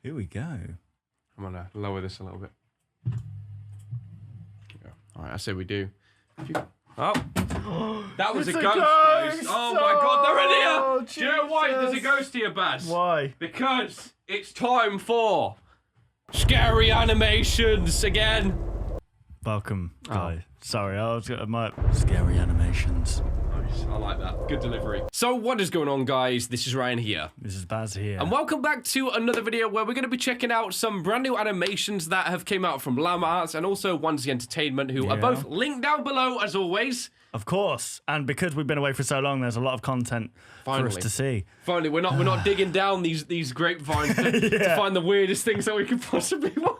Here we go. I'm gonna lower this a little bit. Yeah. All right, I say we do. Oh, that was a ghost, guys. Oh my God, they're in here. Do you know why there's a ghost here, Baz? Why? Because it's time for scary animations again. Welcome, guys. Sorry, I was my scary animations. Nice, I like that. Good delivery. So what is going on, guys? This is Ryan here. This is Baz here. And welcome back to another video where we're going to be checking out some brand new animations that have came out from Llama Arts and also Onesie Entertainment, who are both linked down below as always. Of course, and because we've been away for so long, there's a lot of content for us to see. Finally, we're not digging down these grapevines to find the weirdest things that we could possibly want.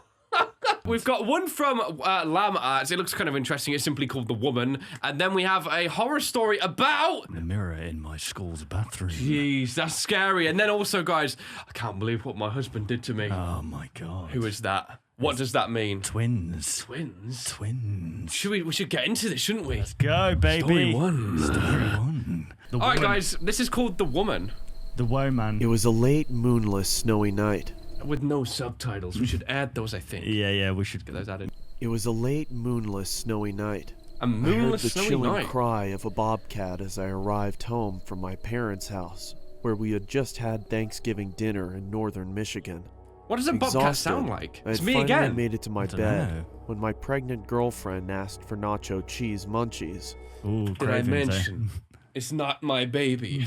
We've got one from Llama Arts. It looks kind of interesting. It's simply called The Woman. And then we have a horror story about the mirror in my school's bathroom. Jeez, that's scary. And then also, guys, I can't believe what my husband did to me. Oh my God. Who is that? What does that mean? Twins. Twins? Twins. We should get into this, shouldn't we? Let's go, baby. Story one. Story one. All right, guys, this is called The Woman. The Woman. It was a late, moonless, snowy night. With no subtitles. We should add those, I think. Yeah, we should Get those added. It was a late, moonless, snowy night. A moonless, I heard the snowy chilling night. cry of a bobcat as I arrived home from my parents' house, where we had just had Thanksgiving dinner in northern Michigan. What does a bobcat sound like? It's me I again. made it to my bed know. when my pregnant girlfriend asked for nacho cheese munchies. Ooh, Did I cravings, eh? mention? It's not my baby.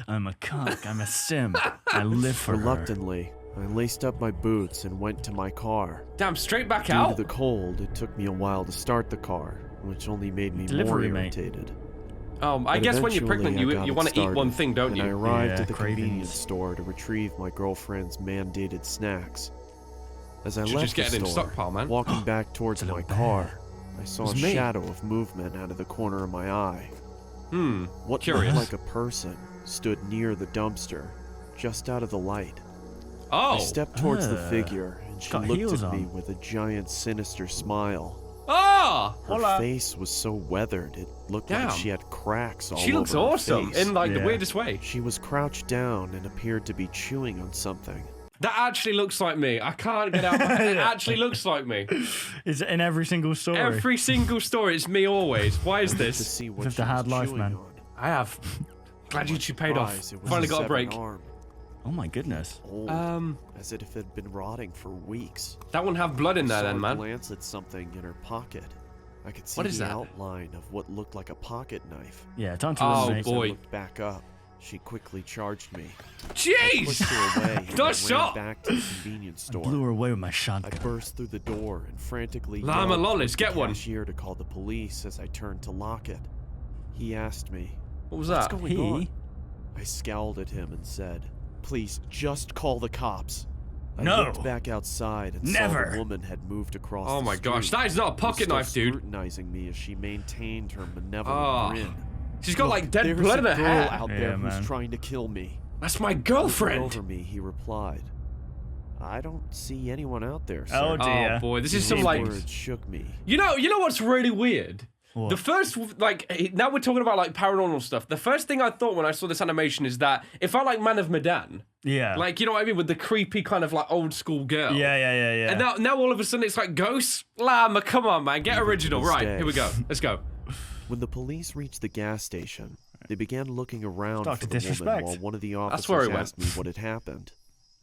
I'm a cuck. I'm a simp. I live for her. Reluctantly, I laced up my boots and went to my car. Damn, straight back Due out. to the cold, it took me a while to start the car, which only made me Delivery, more mate. irritated. I guess when you're pregnant, Eventually, I you got want it to eat one started, thing, don't and I you? arrived Yeah, at the cravings. convenience store to retrieve my girlfriend's mandated snacks. As I Should left just get the it in store, stockpile, man. walking back towards It's a my little car, I saw a It's me. shadow of movement out of the corner of my eye. What Curious. looked like a person stood near the dumpster, just out of the light. Oh. I stepped towards the figure, and she got looked heels at me on. with a giant, sinister smile. Ah! Her Hola. face was so weathered, it looked Damn. like she had cracks all She looks over her awesome face. in like the Yeah. weirdest way. She was crouched down and appeared to be chewing on something. That actually looks like me. I can't get out. It actually looks like me. Is it in every single story? Every single story, it's me always. Why is To this? see what Lived she a was hard life, chewing man. on. I have. Glad you two paid off. Surprise, it was Finally got a severed break. arm, Oh my goodness. old, as if it had been rotting for weeks. That wouldn't have blood in there I saw then, her man. glance at something in her pocket. I could see What is the that? outline of what looked like a pocket knife. Yeah, time to Oh, run, mate. As I boy. looked back up, she quickly charged me. Pushed Jeez! her away and Nice I ran shot. back to the convenience store. Blew her away with my I shotgun. burst through the door and frantically Llama yelled lollies, for get the one. cashier to call the police as I turned to lock it. He asked me, What was "What's that? going on?" He? I scowled at him and said, "Please, just call the cops." I No. looked back outside and saw Never. the woman had moved across Oh the my gosh, street that is not a and pocket was still knife, dude. scrutinizing me as she maintained her malevolent Oh. grin. She's got like There's dead blood in a her girl hair. out Yeah, there man. who's trying to kill me. That's my Looking girlfriend. over me, he replied, "I don't see anyone out there, sir." Oh dear. Oh boy, this is His some like. words shook me. You know what's really weird? What? The first, like, now we're talking about like paranormal stuff. The first thing I thought when I saw this animation is that it felt like Man of Medan. Yeah. Like, you know what I mean? With the creepy kind of like old school girl. Yeah. And now all of a sudden it's like ghosts. Llama, come on, man, get original. this Right, day. here we go. Let's go. When the police reached the gas station, they began looking around Dr. for the woman Disrespect. while one of the where officers he went. asked me what had happened,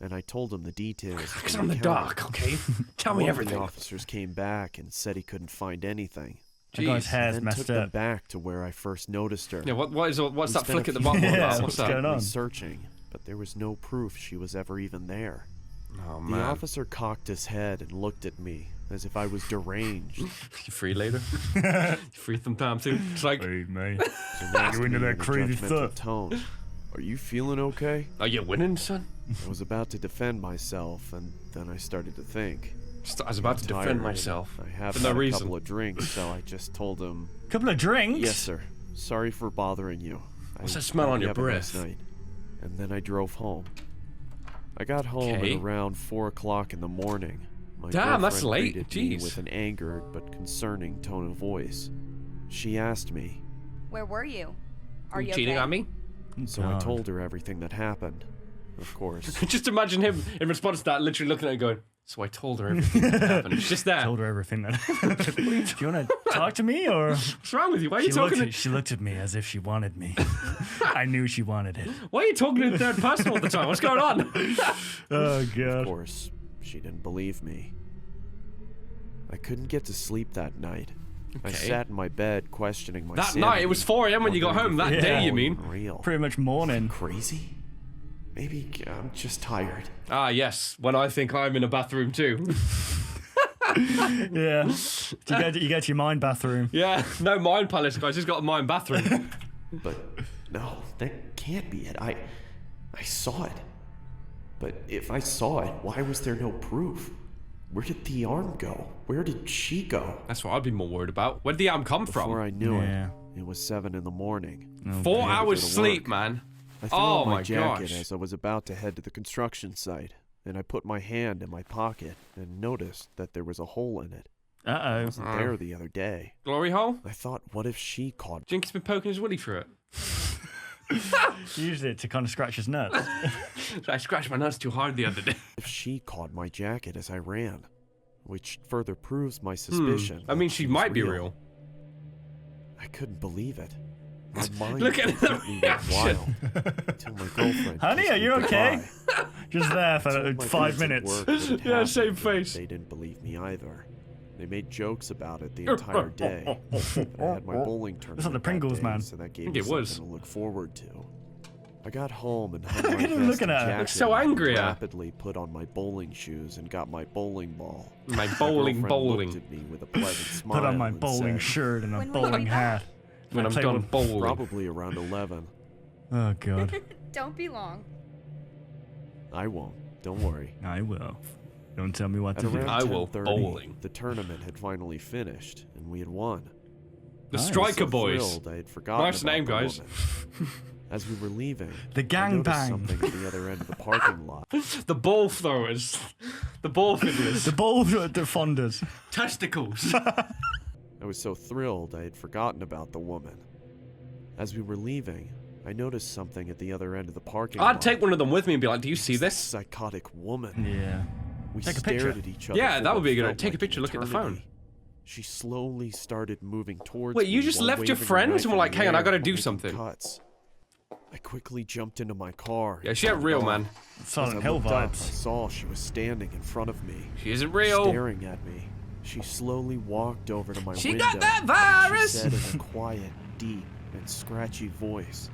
and I told him the details. of Because the I'm in the encounter. dark, okay? Tell me One of the everything. officers came back and said he couldn't find anything. That guy's Jeez. hair's Then messed took them up. back to where I first noticed her. Yeah, what's We that spent flick a at the few bottom of Yeah, that? minutes What's that? going on? Searching, but there was no proof she was ever even there. Oh The man. officer cocked his head and looked at me as if I was deranged. You free later? You free sometime too? It's like, Hey, mate. And asked You into me that in a crazy judgmental stuff? tone, "Are you feeling okay?" are you winning, son? I was about to defend myself, and then I started to think. I was about to Tired defend and myself. I have for no had a reason. couple of drinks, so I just told him, Couple of drinks. "Yes, sir. Sorry for bothering you. What's I that smell hope on you your have a nice breath?" night." And then I drove home. I got home Okay. at around 4 o'clock in the morning. My Damn, that's girlfriend late. greeted me Jeez. with an angered but concerning tone of voice. She asked me, Where were you? Are you cheating okay? on me? so I told her everything that happened. of course. Just imagine him in response to that, literally looking at her going, so I told her everything that happened. It's just there. Told her everything that. Do you want to talk to me or? What's wrong with you? Why are you talking? She looked at me as if she wanted me. I knew she wanted it. Why are you talking in third person all the time? What's going on? Oh Of god. course, she didn't believe me. I couldn't get to sleep that night. I sat in my bed questioning my That sanity, night, it was 4 a.m. when you got home. That wondering if day, it you was mean? real. Pretty much morning. Crazy? Maybe I'm just tired. Ah, yes. When I think I'm in a bathroom too. Yeah. You get to your mind bathroom. Yeah. No mind palace, guys. He's got a mind bathroom. But no, that can't be it. I saw it. But if I saw it, why was there no proof? Where did the arm go? Where did she go? That's what I'd be more worried about. Where did the arm come Before from? I knew Yeah. it was 7 in the morning. 4 I had to hours go to sleep, work. man. I threw Oh on my my jacket gosh. as I was about to head to the construction site, and I put my hand in my pocket and noticed that there was a hole in it. It Uh-oh. wasn't there the other day. Glory hole? I thought, what if she caught Jinky's been poking his willy through it. He used it to kind of scratch his nuts. I scratched my nuts too hard the other day. if she caught my jacket as I ran, which further proves my suspicion. I mean, that she was might be real. I couldn't believe it. My mind Look at the completely went reaction. wild until my girlfriend. Honey, kissed are me you okay? goodbye. Just there for Told my 5 friends at minutes. work what had Yeah, happened, same but face. They didn't believe me either. They made jokes about it the entire day. But I had my bowling tournament. like the that Pringles, day, man. So that gave think me it was. something to look forward to. I got home and hung my Look at him vest looking and at her. jacket Looks so on, angry at her. rapidly put on my bowling shoes and got my bowling ball. My My bowling. girlfriend looked at me with a pleasant smile. Put on my and bowling said, shirt and a When will you bowling be hat. When I'm Play done with- bowling. Probably around 11. Oh god. Don't be long. I won't. Don't worry. I will. Don't tell me what At to do. around I will 10:30, bowling. The tournament had finally finished, and we had won. The Nice. Striker So Boys. thrilled, I had forgotten Nice about name, the guys. woman. As we were leaving, The I noticed gangbang. something at the other end of the parking lot. The ball throwers. The ball fiddlers. The ball defenders. testicles. I was so thrilled I had forgotten about the woman. As we were leaving, I noticed something at the other end of the parking lot. I'd take one of them with me and be like, do you see This this? psychotic woman. Yeah. We Take a stared picture. at each other. Yeah, for that would what be a good felt idea. Take a like picture, an look at the phone. eternity. She slowly started moving towards Wait, me you just while left your waving a friends knife and were in like, the hang on, I air gotta while do making something. Cuts. I quickly jumped into my car. Yeah, she ain't real, man. As I Silent Hill looked up, I vibes. saw she was standing in front of me, She isn't real. staring at me. She slowly walked over to my She window. got that and virus! She said in a quiet, deep, and scratchy voice,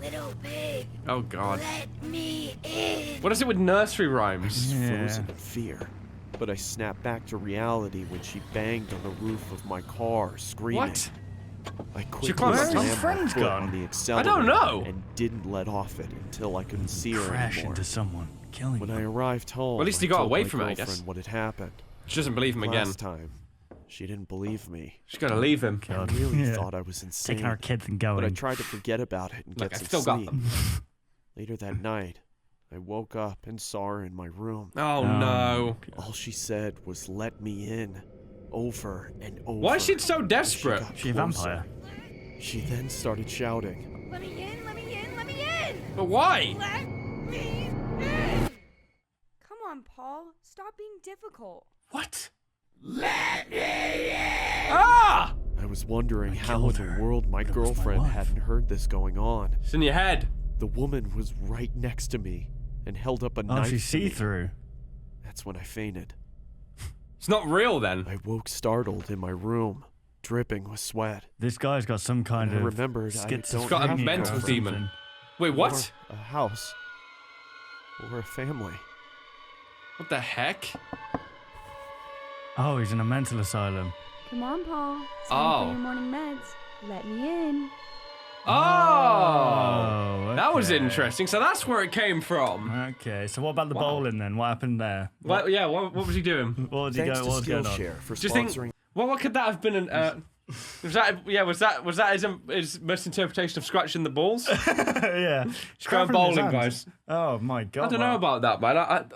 Little pig, Oh, God. let me in. What is it with nursery rhymes? Yeah. frozen in fear. But I snapped back to reality when she banged on the roof of my car, screaming. What? I quickly climbed up slammed top? my Friends foot gone? on the I accelerator don't know. and didn't let off it until I couldn't see her Crash anymore. into someone. Killing When you. I arrived home, Well, at least I he got told away my from it, I girlfriend guess. what had happened. She doesn't believe him again. Last time, she didn't believe me. She's gotta leave him. I God. really Yeah. thought I was insane. Taking our kids and but I going. tried to forget about it and Look, get I some still got sleep. them. Later that night, I woke up and saw her in my room. Oh, no. All she said was, "Let me in," over and over. Why is she so As desperate? got She a closer. vampire. She then started shouting. Let me in, let me in, let me in. But why? Let me in. Come on, Paul. Stop being difficult. What? Ah! I was wondering how in killed the her, world my but it was my girlfriend wife. hadn't heard this going on. It's in your head. The woman was right next to me and held up a Oh, knife she's to me. see-through. That's when I fainted. It's not real then. I woke startled in my room, dripping with sweat. This guy's got some kind I of remembered I don't schizophrenia got a or mental something. demon. Wait, what? Or a house. Or a family. What the heck? Oh, he's in a mental asylum. Come on, Paul. It's Oh. time for your morning meds. Let me in. Oh! That was okay. interesting. So that's where it came from. Okay, so what about the Wow. bowling then? What happened there? What, yeah, what was he doing? What was he Thanks going? to What was going on? Skillshare for Just think, sponsoring. what could that have been? Was that his misinterpretation of scratching the balls? Yeah, Just going Grabbing his bowling, hands. guys. Oh my god! I don't know about that, man.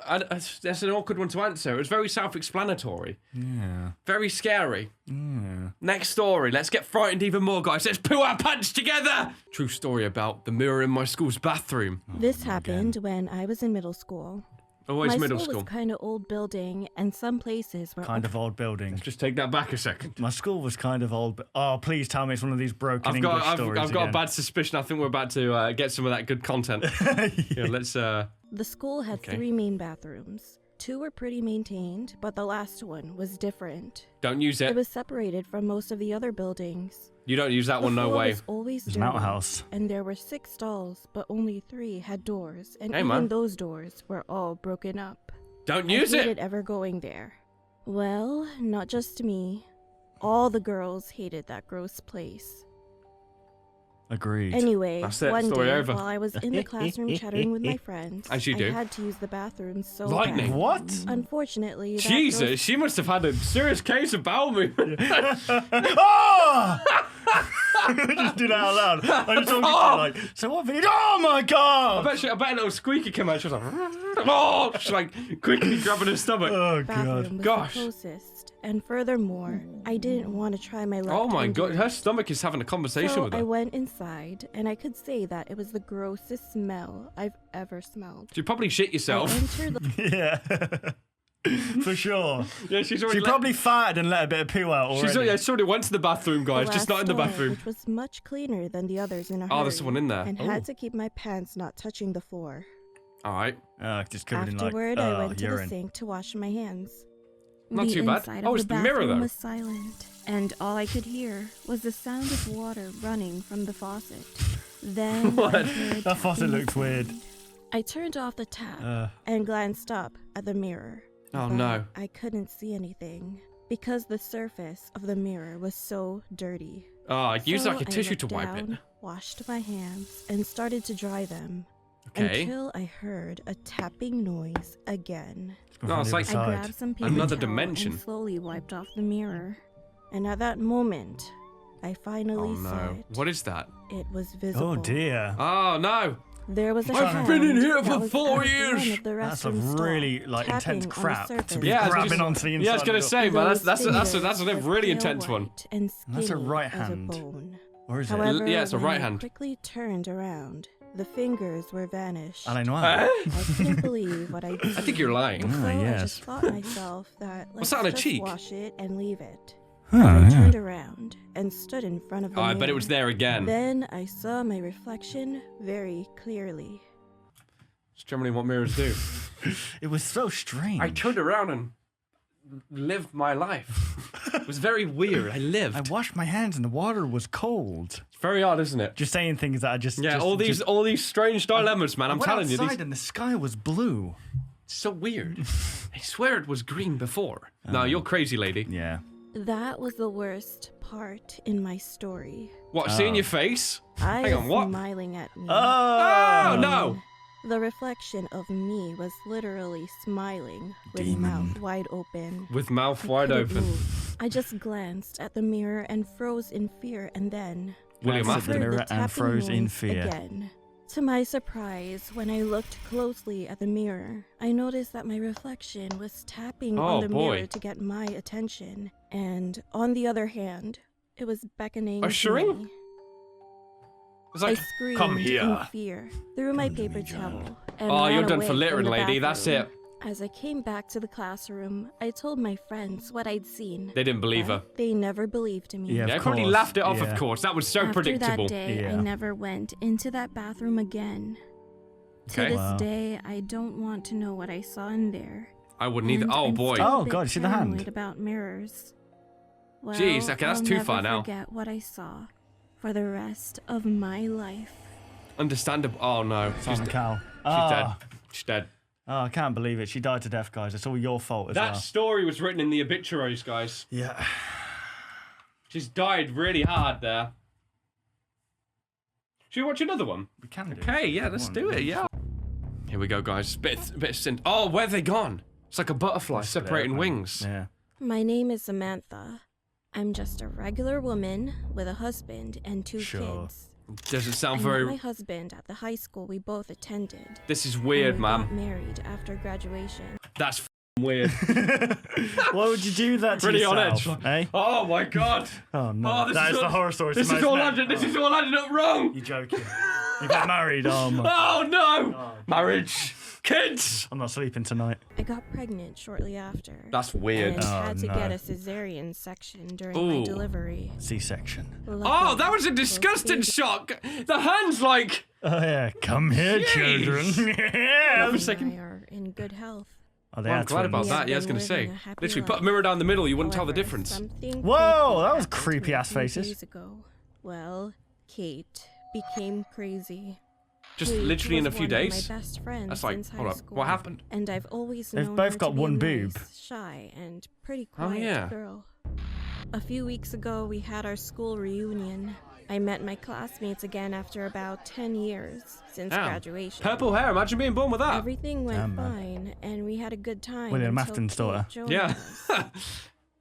That's an awkward one to answer. It was very self-explanatory. Yeah, Very scary. yeah. Next story. Let's get frightened even more, guys. Let's poo our pants together. True story about the mirror in my school's bathroom. This happened when I was in middle school. Always My middle school school. was kind of old building, and some places were Kind of old building. Just take that back a second. My school was kind of old, but oh, please tell me it's one of these broken I've English got stories I've got a again. bad suspicion. I think we're about to get some of that good content. Yeah, let's. The school had Okay. 3 main bathrooms. 2 were pretty maintained, but the last one was different. Don't use It it. was separated from most of the other buildings. You don't use that The one. No floor way. was always It's an dirty, outhouse. and there were 6 stalls, but only 3 had doors, and Hey, even man. those doors were all broken up. Don't I use hated it. ever going there. Well, not just me. All the girls hated that gross place. Agreed. Anyway, That's it, one story day over. while I was in the classroom chatting with my friends, As you do. I had to use the bathroom so Lightning. bad. What? Unfortunately, that Jesus, gross- she must have had a serious case of bowel movement. Oh! Just do that out loud. I just talking to you like, so what video? Oh my god! I bet a little squeaky came out. She was like, oh, she's like quickly grabbing her stomach. Oh god. bathroom was Gosh. the closest, and furthermore, I didn't want to try my luck. Oh my and god, do her it. stomach is having a conversation So with I her. went inside, and I could say that it was the grossest smell I've ever smelled. She probably shit I yourself. entered the Yeah. For sure. Yeah, she's already. She probably farted and let a bit of poo out already. She's already went to the bathroom, guys. Just not in the last bathroom. Which was much cleaner than the others in a hurry. Oh, there's someone in there. And Oh. had to keep my pants not touching the floor. All right. Just covered Afterward, in like I went to the urine. sink to wash my hands. Not the too bad. inside Oh, of it's the the mirror, bathroom though. was silent, and all I could hear was the sound of water running from the faucet. Then What? I heard That faucet tapping looked weird. sound. I turned off the tap Uh, and glanced up at the mirror. Oh but no. I couldn't see anything because the surface of the mirror was so dirty. Oh, use So like a I tissue looked to wipe it. down, washed my hands, and started to dry them. Okay. Until I heard a tapping noise again. No, it's like- I grabbed some paper Another towel dimension. and slowly wiped off the mirror. And at that moment, I finally Oh saw no. it. What is that? It was visible. oh dear. Oh no. There was a I've hand been in here that for was 4 at one years. of the That's a restroom really stall, like intense tapping on the crap to surface. be Yeah, I was grabbing just- onto the inside. Yeah, I was gonna of the- say, man, Those that's a fingers really were intense pale one. white and That's a skinny right as a hand. bone. Or is it? However, Yeah, it's a when right I hand. quickly turned around, the fingers were vanished. Alain Noir. Eh? I couldn't believe what I'd seen. I think you're lying. So Ah, I yes. just thought myself that What's let's that on a just cheek? wash it and leave it. Oh, I yeah. turned around and stood in front of the Oh, I mirror. bet it was there again. Then I saw my reflection very clearly. It's generally what mirrors do. It was so strange. I turned around and lived my life. It was very weird. I lived. I washed my hands and the water was cold. It's very odd, isn't it? Just saying things that I just Yeah, just, all these strange dilemmas, man. I I'm went telling you, outside these and the sky was blue. it's so weird. I swear it was green before. No, you're crazy, lady. Yeah. That was the worst part in my story. What? Seeing your face? I Hang on, what? smiling at me. Oh no! The reflection of me was literally smiling with Demon. mouth wide open. With mouth I wide couldn't open. move. I just glanced at the mirror and froze in fear, and then William Glanced at Afton. the heard mirror tapping and froze in noise fear. again. To my surprise, when I looked closely at the mirror, I noticed that my reflection was tapping Oh, on the boy. mirror to get my attention, and on the other hand, it was beckoning Ushering? to me. It's like, I screamed come here. in fear, threw my paper towel, and Oh, you're ran done away for from littering, the lady. That's bathroom. it. As I came back to the classroom, I told my friends what I'd seen. They didn't believe her. but they never believed me. Yeah, Yeah, I of probably course, laughed it off, yeah. of course. That was so After predictable. that day, I Yeah. never went into that bathroom again. To Okay. this Wow. day, I don't want to know what I saw in there. I wouldn't either. And Oh I'm boy. still a Oh, bit God, you see the hand? paranoid about mirrors. Well, Jeez, okay, that's I'll too never far now. forget what I saw for the rest of my life. Understandable. Oh no. She's Simon dead. Cowell. She's dead. She's dead. Oh, I can't believe it. She died to death, guys. It's all your fault as That well. story was written in the obituaries, guys. Yeah. She's died really hard there. Should we watch another one? We can do. Okay, yeah, let's do it, yeah. Here we go, guys. Bit of synth. Oh, where have they gone? It's like a butterfly separating wings. Yeah. My name is Samantha. I'm just a regular woman with a husband and 2 Sure. kids. Doesn't I sound met my very... husband at the high school we both attended. This is and weird, we man. got married after graduation. That's weird. Why would you do that to Pretty on yourself? edge. Eh? Oh my god. Oh no. Oh, That is the horror story. This is all added up wrong. You're joking. You got married. Oh my. Oh no. Marriage. Kids. I'm not sleeping tonight. I got pregnant shortly after. That's weird. And Oh, had to no. get a cesarean section during Ooh. my delivery. C-section. Oh, that was a disgusting shock. The hand's like. Oh yeah. Come here, Jeez. children. yeah. Have a I second. are in good health. Oh, they Well, are I'm glad about twins. that. Yeah, I was been gonna say. living a happy Literally, put a life. mirror down the middle. You wouldn't tell the However, difference. something Whoa, creepy that was happened to creepy me ass a few faces. days ago. Well, Kate became crazy. Just Kate literally in a was few one of days. my best friends That's like, since hold high up. school. What happened? And I've always They've known both her got to be one a boob. nice, shy, and pretty Oh, quiet yeah. girl. A few weeks ago, we had our school reunion. I met my classmates again after about 10 years since Damn. graduation. Purple hair. Imagine being born with that. Everything went Damn, man. fine, and we had a good time. William until Afton's Kate daughter. joined Yeah. us.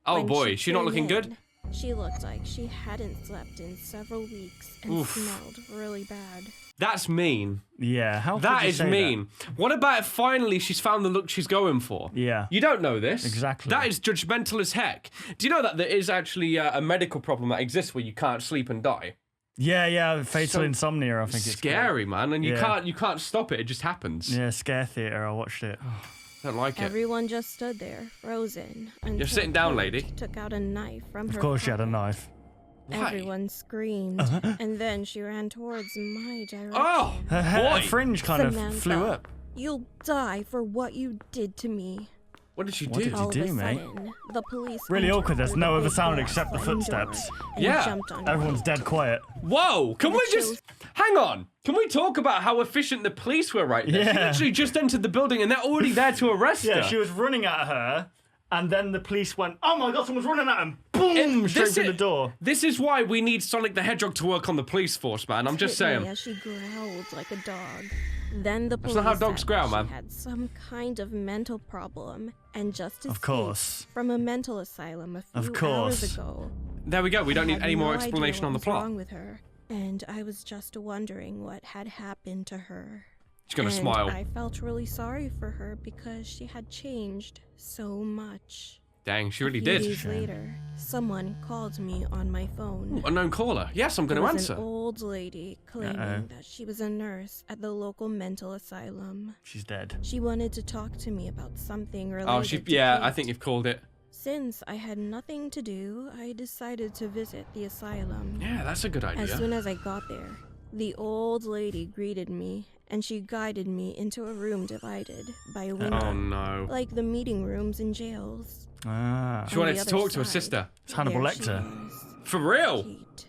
Oh When boy, she not came looking good. in, She looked like she hadn't slept in several weeks and Oof. smelled really bad. That's mean. Yeah. How? That could you is say mean. What about finally she's found the look she's going for? That? Yeah. You don't know this. Exactly. That is judgmental as heck. Do you know that there is actually a medical problem that exists where you can't sleep and die? Yeah. Yeah. Fatal So insomnia. I think it's Scary, man, and you Yeah. can't stop it. It just happens. called. Yeah. Scare theater. I watched it. I don't like it. Everyone just stood there, frozen. Until sitting down, Kate lady. Took out a knife from her Of course, she had a pocket. knife. Why? Everyone screamed, and then she ran towards my direction. Oh, Her boy. fringe kind of Samantha, flew up. You'll die for what you did to me. What did she What do? did you All do, of a mate? sudden, the police Really entered awkward, there's through no the other big sound glass except the sliding footsteps. door and Yeah. jumped on Everyone's her. dead quiet. Whoa, can we chills. just hang on? Can we talk about how efficient the police were right there? She Yeah. literally just entered the building and they're already there to arrest her. Yeah, she was running at her, and then the police went, "Oh my god, someone's running at him!" Boom, straight This through is- the door. This is why we need Sonic the Hedgehog to work on the police force, man. I'm just Hit me saying. As she growled like a dog. Then the That's police not how dogs said growl, that man. she had some kind of mental problem and just escaped Of course. from a mental asylum a few Of course. hours ago. There we go. We don't I need had any more no idea explanation what on the was plot. wrong with her, and I was just wondering what had happened to her. She's gonna And smile. I felt really sorry for her because she had changed so much. Dang, she really A few did. days later, someone called me on my phone. Unknown caller. Yes, I'm It gonna was answer. an old lady claiming Uh-oh. that she was a nurse at the local mental asylum. She's dead. She wanted to talk to me about something related Oh, she. to Yeah, Kate. I think you've called it. Since I had nothing to do, I decided to visit the asylum. Yeah, that's a good As idea. soon as I got there, the old lady greeted me, and she guided me into a room divided by a window, Oh no. like the meeting rooms in jails. Ah, She On wanted the to other talk to her side, sister. it's Hannibal there she Lecter. was, For real? Kate.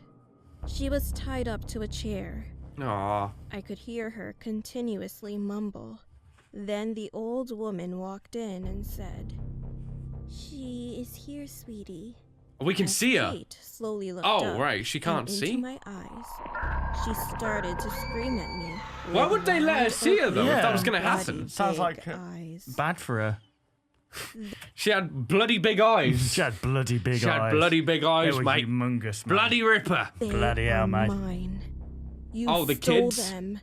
She was tied up to a chair. Aw. I could hear her continuously mumble. Then the old woman walked in and said, "She is here, sweetie." We can As see her. Kate slowly looked Oh, up right, she can't and see? into my eyes. She started to scream at me. Why with would they let her wide see her, though, if that open, was gonna bloody happen? Sounds big like eyes. Bad for her. She had bloody big eyes. She had bloody big She eyes. had bloody big They eyes, were mate. humongous, man. Bloody ripper. They Bloody hell, are mate. mine. You Oh, the stole kids? them.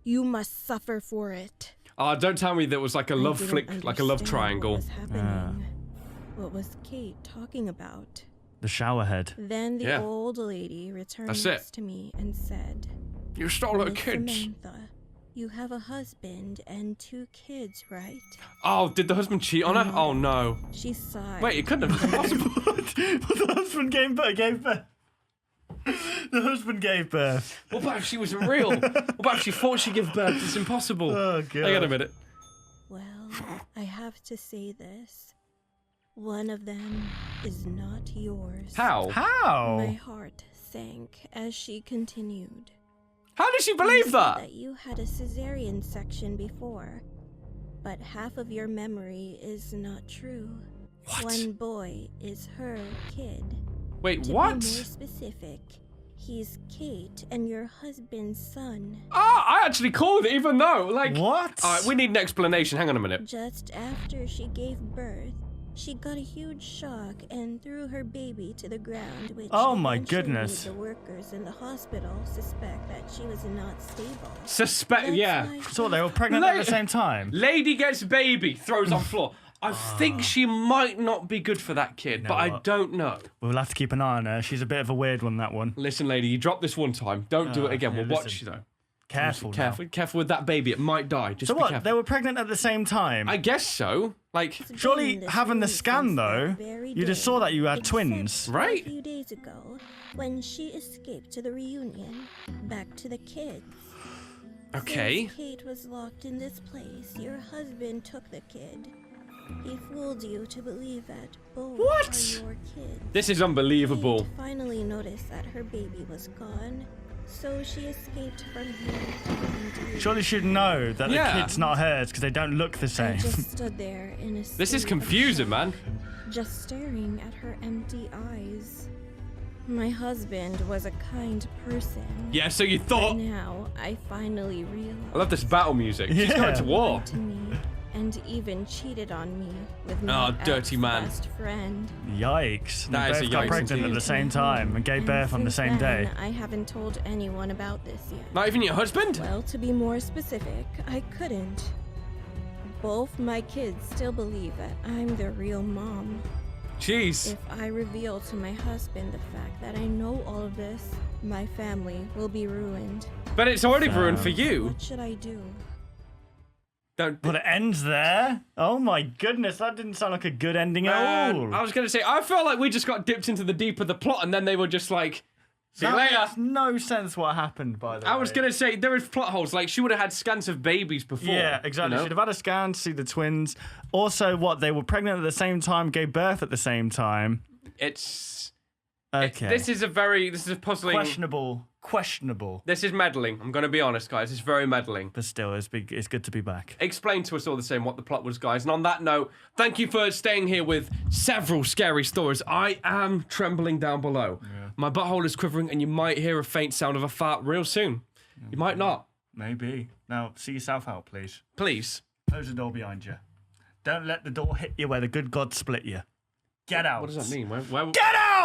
You must suffer for it. Oh, don't tell me that was like a love I didn't flick, like a love understand triangle. What was happening. What was Kate talking about? The shower head. Then the Yeah. old lady returned That's it. next to me and said, You stole her "Miss kids. Samantha, you have a husband and 2 kids, right?" Oh, did the husband cheat on her? Oh no. She sighed. Wait, it couldn't have been possible. The husband gave birth. The husband gave birth. What about if she wasn't real? What about if she thought she'd give birth? It's impossible. Oh, God. Hang on a minute. Well, I have to say this. One of them is not yours. How? My How? heart sank as she continued. How did she You believe said that? that you had a cesarean section before, but half of your memory is not true. What? One boy is her kid. Wait, To what? be more specific, he's Kate and your husband's son. Ah, I actually called it, even though, like. What? Alright, we need an explanation. Hang on a minute. Just after she gave birth, she got a huge shock and threw her baby to the ground, which Oh my eventually goodness. made the workers in the hospital suspect that she was not stable. Suspect, That's yeah. why So what, they were pregnant at the Lady- same time? Lady gets baby, throws on floor. I think she might not be good for that kid, but I what? don't know. We'll have to keep an eye on her. She's a bit of a weird one, that one. Listen, lady, you dropped this one time. Don't do it again. yeah, We'll watch listen. you, though. Careful, Careful with that baby. It might die. Just So be what? careful. They were pregnant at the same time? I guess so. Like, Surely Been this having the way scan, since that though, very you just day, saw that you had except twins. for Right. A few days ago, when she escaped to the reunion, back to the kids. okay. Since Kate was locked in this place, your husband took the kid. He fooled you to believe that both What? are your kids. This is unbelievable. Kate finally noticed that her baby was gone, so she escaped from here. and Surely she'd know that Yeah. the kid's not hers because they don't look the I same. just stood there in a This is state of confusing, shock, man. just staring at her empty eyes. My husband was a kind person. Yeah, so you But thought. now I finally realized. I love this battle music. She's Yeah. going to war. lied to me and even cheated on me with my Oh, dirty man. best friend. Yikes. And That they is both a got yikes pregnant at indeed. the same time and gave And birth on the since same day. then, I haven't told anyone about this yet. Not even your husband? Well, to be more specific, I couldn't. Both my kids still believe that I'm the real mom. Jeez. If I reveal to my husband the fact that I know all of this, my family will be ruined. But it's already ruined for you. What should I do? Don't. But it ends there? Oh my goodness, that didn't sound like a good ending at Man, all. I was going to say, I felt like we just got dipped into the deep of the plot and then they were just like, see you That later. makes no sense what happened, by the way. I was going to say, there is plot holes. Like, she would have had scans of babies before. Yeah, exactly. you know? She'd have had a scan to see the twins. Also, what, they were pregnant at the same time, gave birth at the same time. It's. Okay. This is a puzzling. Questionable. This is meddling. I'm going to be honest, guys. It's very meddling. But still, it's good to be back. Explain to us all the same what the plot was, guys. And on that note, thank you for staying here with several scary stories. I am trembling down below. Yeah. My butthole is quivering, and you might hear a faint sound of a fart real soon. You might not. Maybe. Now, see yourself out, please. Please. Close the door behind you. Don't let the door hit you where the good God split you. Get out. What does that mean? Where Get